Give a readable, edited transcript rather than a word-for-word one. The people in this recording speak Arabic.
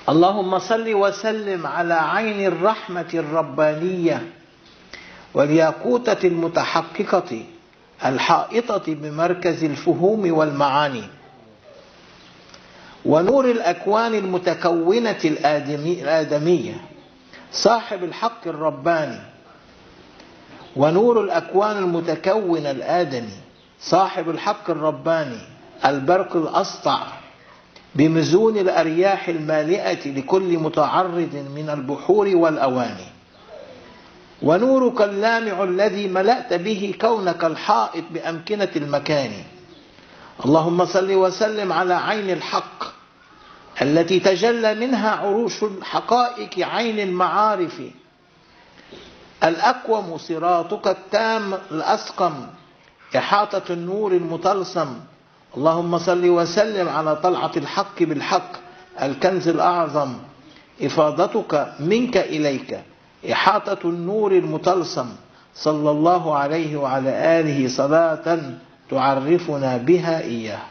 اللهم صل وسلم على عين الرحمة الربانية والياقوتة المتحققة الحائطة بمركز الفهوم والمعاني، ونور الأكوان المتكونة الآدمية صاحب الحق الرباني، ونور الأكوان المتكون الآدمي صاحب الحق الرباني، البرق الأسطع بمزون الأرياح المالئة لكل متعرض من البحور والأواني، ونورك اللامع الذي ملأت به كونك الحائط بأمكنة المكان. اللهم صل وسلم على عين الحق التي تجلى منها عروش الحقائق، عين المعارف الأقوم صراطك التام الأسقم، إحاطة النور المطلسم. اللهم صل وسلم على طلعة الحق بالحق، الكنز الأعظم، إفاضتك منك إليك، إحاطة النور المطلسم، صلى الله عليه وعلى آله صلاة تعرفنا بها إياه.